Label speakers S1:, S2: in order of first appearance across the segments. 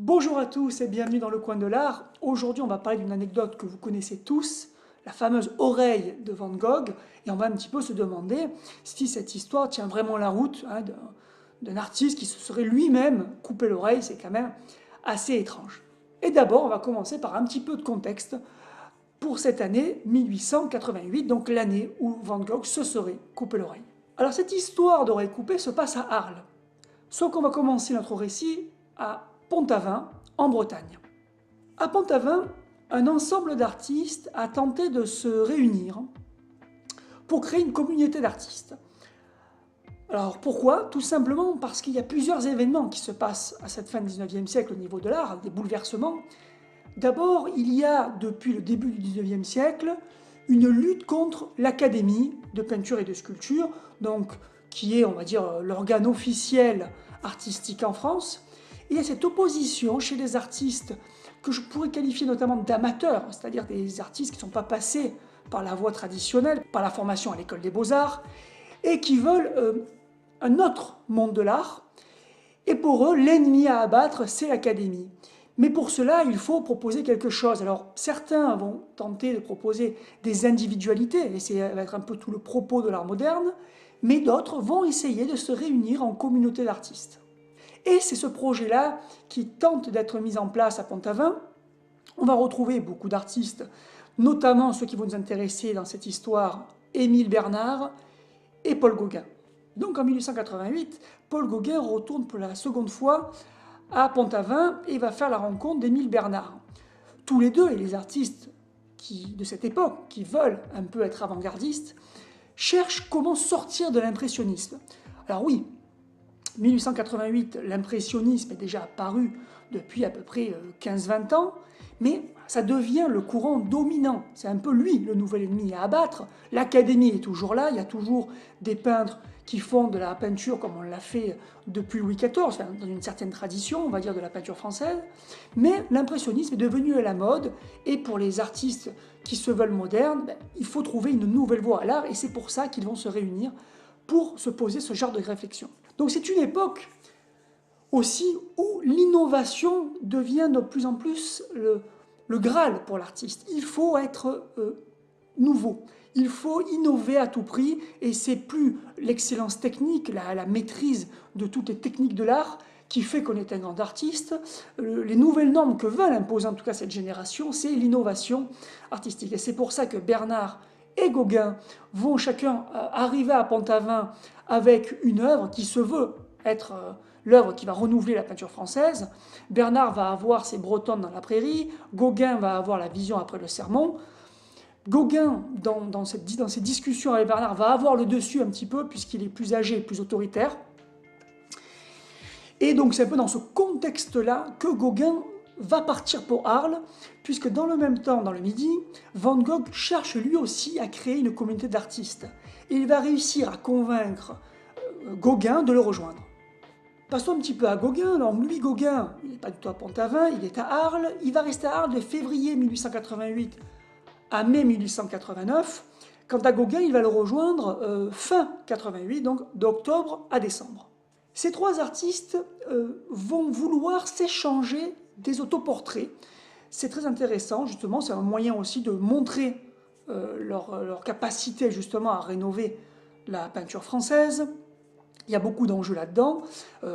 S1: Bonjour à tous et bienvenue dans le coin de l'art. Aujourd'hui, on va parler d'une anecdote que vous connaissez tous, la fameuse oreille de Van Gogh, et on va un petit peu se demander si cette histoire tient vraiment la route d'un artiste qui se serait lui-même coupé l'oreille. C'est quand même assez étrange. Et d'abord, on va commencer par un petit peu de contexte pour cette année 1888, donc l'année où Van Gogh se serait coupé l'oreille. Alors cette histoire d'oreille coupée se passe à Arles, sauf qu'on va commencer notre récit à Pont-Aven, en Bretagne. À Pont-Aven, un ensemble d'artistes a tenté de se réunir pour créer une communauté d'artistes. Alors pourquoi? Tout simplement parce qu'il y a plusieurs événements qui se passent à cette fin du 19e siècle au niveau de l'art, des bouleversements. D'abord, il y a, depuis le début du 19e siècle, une lutte contre l'Académie de peinture et de sculpture, donc qui est, on va dire, l'organe officiel artistique en France. Et il y a cette opposition chez les artistes que je pourrais qualifier notamment d'amateurs, c'est-à-dire des artistes qui ne sont pas passés par la voie traditionnelle, par la formation à l'école des beaux-arts, et qui veulent un autre monde de l'art. Et pour eux, l'ennemi à abattre, c'est l'Académie. Mais pour cela, il faut proposer quelque chose. Alors, certains vont tenter de proposer des individualités, et ça va être un peu tout le propos de l'art moderne, mais d'autres vont essayer de se réunir en communauté d'artistes. Et c'est ce projet-là qui tente d'être mis en place à Pont-Aven. On va retrouver beaucoup d'artistes, notamment ceux qui vont nous intéresser dans cette histoire, Émile Bernard et Paul Gauguin. Donc en 1888, Paul Gauguin retourne pour la seconde fois à Pont-Aven et va faire la rencontre d'Émile Bernard. Tous les deux, et les artistes de cette époque, qui veulent un peu être avant-gardistes, cherchent comment sortir de l'impressionnisme. Alors oui, 1888, l'impressionnisme est déjà apparu depuis à peu près 15-20 ans, mais ça devient le courant dominant. C'est un peu lui le nouvel ennemi à abattre. L'Académie est toujours là, il y a toujours des peintres qui font de la peinture comme on l'a fait depuis Louis XIV, dans une certaine tradition, on va dire, de la peinture française. Mais l'impressionnisme est devenu à la mode, et pour les artistes qui se veulent modernes, il faut trouver une nouvelle voie à l'art, et c'est pour ça qu'ils vont se réunir pour se poser ce genre de réflexion. Donc c'est une époque aussi où l'innovation devient de plus en plus le Graal pour l'artiste. Il faut être nouveau, il faut innover à tout prix, et c'est plus l'excellence technique, la maîtrise de toutes les techniques de l'art qui fait qu'on est un grand artiste. Les nouvelles normes que veulent imposer en tout cas cette génération, c'est l'innovation artistique. Et c'est pour ça que Bernard et Gauguin vont chacun arriver à Pont-Aven avec une œuvre qui se veut être l'œuvre qui va renouveler la peinture française. Bernard va avoir ses Bretonnes dans la prairie, Gauguin va avoir la Vision après le sermon. Gauguin, dans ses discussions avec Bernard, va avoir le dessus un petit peu puisqu'il est plus âgé, plus autoritaire. Et donc c'est un peu dans ce contexte-là que Gauguin va partir pour Arles, puisque dans le même temps, dans le Midi, Van Gogh cherche lui aussi à créer une communauté d'artistes. Et il va réussir à convaincre Gauguin de le rejoindre. Passons un petit peu à Gauguin. Alors lui, Gauguin, il n'est pas du tout à Pont-Aven, il est à Arles. Il va rester à Arles de février 1888 à mai 1889. Quant à Gauguin, il va le rejoindre fin 88, donc d'octobre à décembre. Ces trois artistes vont vouloir s'échanger des autoportraits. C'est très intéressant, justement, c'est un moyen aussi de montrer leur capacité justement à rénover la peinture française. Il y a beaucoup d'enjeux là-dedans,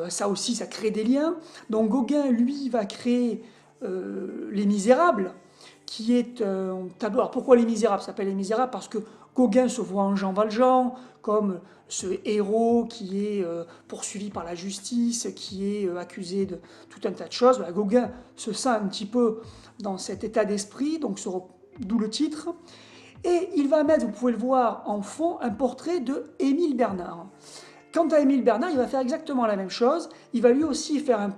S1: ça aussi, ça crée des liens. Donc Gauguin, lui, va créer Les Misérables, qui est un tableau. Alors pourquoi Les Misérables? Ça s'appelle Les Misérables parce que Gauguin se voit en Jean Valjean, comme ce héros qui est poursuivi par la justice, qui est accusé de tout un tas de choses. Voilà, Gauguin se sent un petit peu dans cet état d'esprit, donc d'où le titre. Et il va mettre, vous pouvez le voir en fond, un portrait de Émile Bernard. Quant à Émile Bernard, il va faire exactement la même chose. Il va lui aussi faire un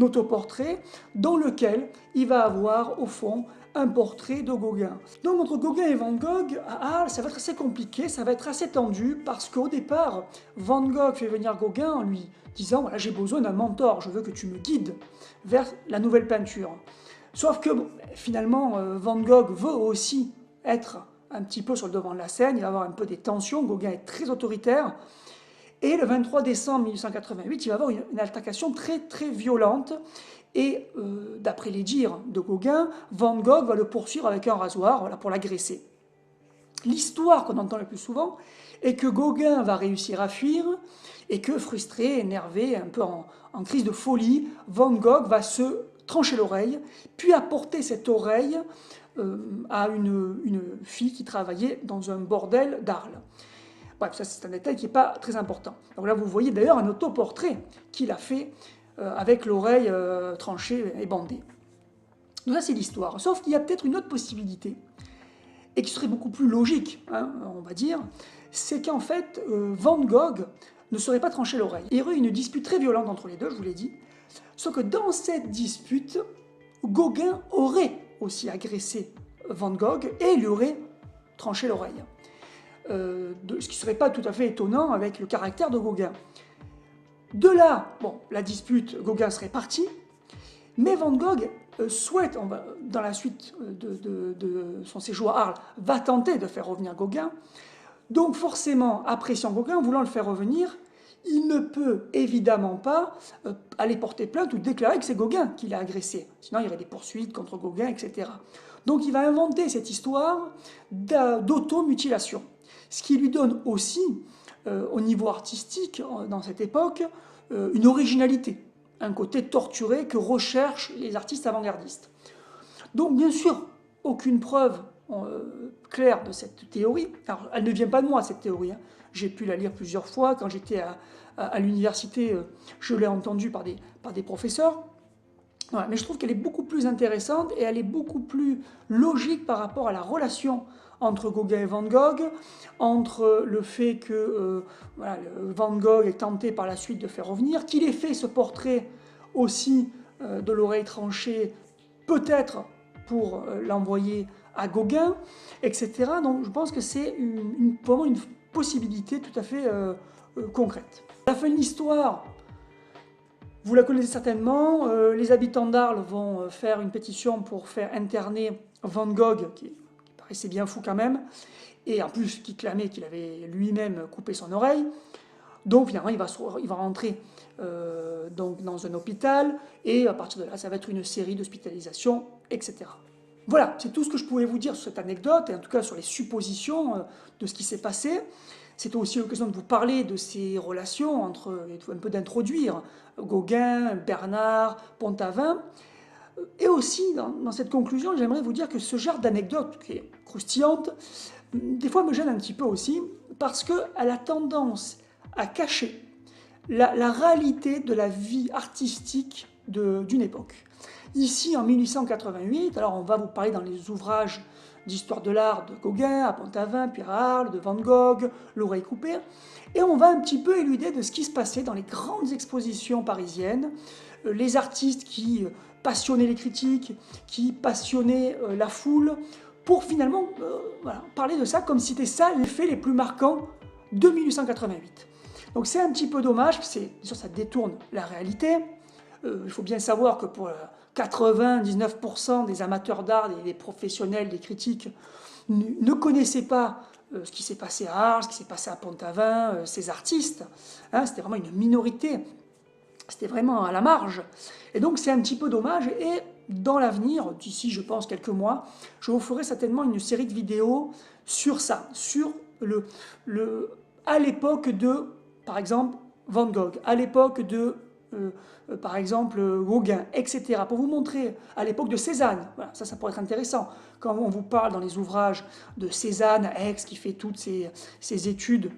S1: autoportrait dans lequel il va avoir au fond un portrait de Gauguin. Donc entre Gauguin et Van Gogh, à Arles, ça va être assez compliqué, ça va être assez tendu, parce qu'au départ, Van Gogh fait venir Gauguin en lui disant « Voilà, j'ai besoin d'un mentor, je veux que tu me guides vers la nouvelle peinture ». Sauf que finalement, Van Gogh veut aussi être un petit peu sur le devant de la scène, il va avoir un peu des tensions, Gauguin est très autoritaire. Et le 23 décembre 1888, il va avoir une altercation très très violente. Et d'après les dires de Gauguin, Van Gogh va le poursuivre avec un rasoir, voilà, pour l'agresser. L'histoire qu'on entend le plus souvent est que Gauguin va réussir à fuir et que, frustré, énervé, un peu en crise de folie, Van Gogh va se trancher l'oreille, puis apporter cette oreille à une fille qui travaillait dans un bordel d'Arles. Bref, ça c'est un détail qui n'est pas très important. Donc là vous voyez d'ailleurs un autoportrait qu'il a fait avec l'oreille tranchée et bandée. Donc ça c'est l'histoire. Sauf qu'il y a peut-être une autre possibilité, et qui serait beaucoup plus logique, hein, on va dire, c'est qu'en fait Van Gogh ne serait pas tranché l'oreille. Il y aurait une dispute très violente entre les deux, je vous l'ai dit, sauf que dans cette dispute, Gauguin aurait aussi agressé Van Gogh et lui aurait tranché l'oreille. Ce qui ne serait pas tout à fait étonnant avec le caractère de Gauguin. De là, bon, la dispute, Gauguin serait parti, mais Van Gogh souhaite, dans la suite de son séjour à Arles, va tenter de faire revenir Gauguin. Donc forcément, appréciant Gauguin, voulant le faire revenir, il ne peut évidemment pas aller porter plainte ou déclarer que c'est Gauguin qui l'a agressé. Sinon, il y aurait des poursuites contre Gauguin, etc. Donc il va inventer cette histoire d'automutilation. Ce qui lui donne aussi, au niveau artistique, dans cette époque, une originalité, un côté torturé que recherchent les artistes avant-gardistes. Donc bien sûr, aucune preuve claire de cette théorie. Alors, elle ne vient pas de moi, cette théorie, hein. J'ai pu la lire plusieurs fois. Quand j'étais à l'université, je l'ai entendue par des professeurs. Voilà. Mais je trouve qu'elle est beaucoup plus intéressante et elle est beaucoup plus logique par rapport à la relation entre Gauguin et Van Gogh, entre le fait que voilà, Van Gogh est tenté par la suite de faire revenir, qu'il ait fait ce portrait aussi de l'oreille tranchée, peut-être pour l'envoyer à Gauguin, etc. Donc je pense que c'est vraiment une possibilité tout à fait concrète. À la fin de l'histoire, vous la connaissez certainement, les habitants d'Arles vont faire une pétition pour faire interner Van Gogh, qui paraissait bien fou quand même, et en plus qui clamait qu'il avait lui-même coupé son oreille. Donc finalement il va rentrer donc dans un hôpital, et à partir de là ça va être une série d'hospitalisations, etc. Voilà, c'est tout ce que je pouvais vous dire sur cette anecdote, et en tout cas sur les suppositions de ce qui s'est passé. C'était aussi l'occasion de vous parler de ces relations, un peu d'introduire Gauguin, Bernard, Pont-Aven. Et aussi, dans cette conclusion, j'aimerais vous dire que ce genre d'anecdote, qui est croustillante, des fois me gêne un petit peu aussi, parce qu'elle a tendance à cacher la réalité de la vie artistique d'une époque. Ici, en 1888, alors on va vous parler dans les ouvrages d'histoire de l'art de Gauguin, à Pont-Aven, puis à Arles, de Van Gogh, l'oreille coupée, et on va un petit peu éluder de ce qui se passait dans les grandes expositions parisiennes, les artistes qui passionnaient les critiques, qui passionnaient la foule, pour finalement voilà, parler de ça comme si c'était ça les faits les plus marquants de 1888. Donc c'est un petit peu dommage, bien sûr ça détourne la réalité. Il faut bien savoir que pour 99% des amateurs d'art, des professionnels, des critiques, ne connaissaient pas ce qui s'est passé à Arles, ce qui s'est passé à Pont-Aven, ces artistes. Hein, c'était vraiment une minorité, c'était vraiment à la marge. Et donc c'est un petit peu dommage, et dans l'avenir, d'ici je pense quelques mois, je vous ferai certainement une série de vidéos sur ça, sur à l'époque de, par exemple, Van Gogh, à l'époque de par exemple Gauguin, etc. Pour vous montrer à l'époque de Cézanne, voilà, ça pourrait être intéressant. Quand on vous parle dans les ouvrages de Cézanne à Aix, qui fait toutes ses études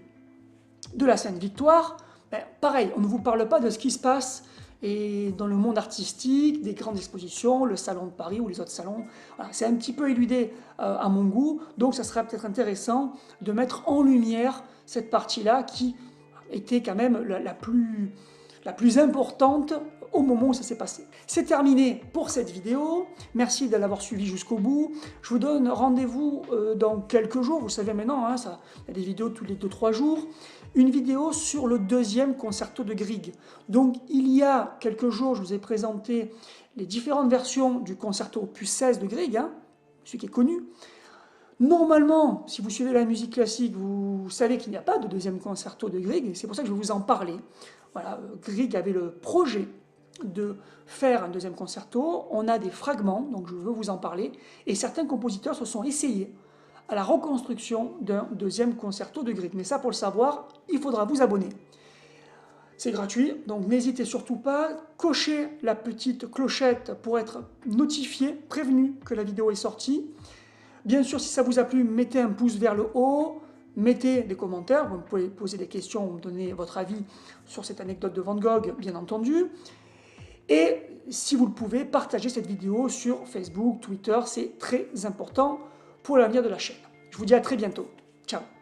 S1: de la Sainte-Victoire, ben, pareil, on ne vous parle pas de ce qui se passe dans le monde artistique, des grandes expositions, le salon de Paris ou les autres salons. Voilà, c'est un petit peu éludé à mon goût, donc ça serait peut-être intéressant de mettre en lumière cette partie-là qui était quand même la plus importante au moment où ça s'est passé. C'est terminé pour cette vidéo. Merci de l'avoir suivi jusqu'au bout. Je vous donne rendez-vous dans quelques jours. Vous savez maintenant, hein, il y a des vidéos tous les 2-3 jours. Une vidéo sur le deuxième concerto de Grieg. Donc il y a quelques jours, je vous ai présenté les différentes versions du concerto opus 16 de Grieg, hein, celui qui est connu. Normalement, si vous suivez la musique classique, vous savez qu'il n'y a pas de deuxième concerto de Grieg, et c'est pour ça que je vais vous en parler. Voilà, Grieg avait le projet de faire un deuxième concerto, on a des fragments, donc je veux vous en parler, et certains compositeurs se sont essayés à la reconstruction d'un deuxième concerto de Grieg. Mais ça, pour le savoir, il faudra vous abonner. C'est gratuit, donc n'hésitez surtout pas, cochez la petite clochette pour être notifié, prévenu que la vidéo est sortie. Bien sûr, si ça vous a plu, mettez un pouce vers le haut, mettez des commentaires, vous pouvez poser des questions, me donner votre avis sur cette anecdote de Van Gogh, bien entendu. Et si vous le pouvez, partagez cette vidéo sur Facebook, Twitter, c'est très important pour l'avenir de la chaîne. Je vous dis à très bientôt. Ciao.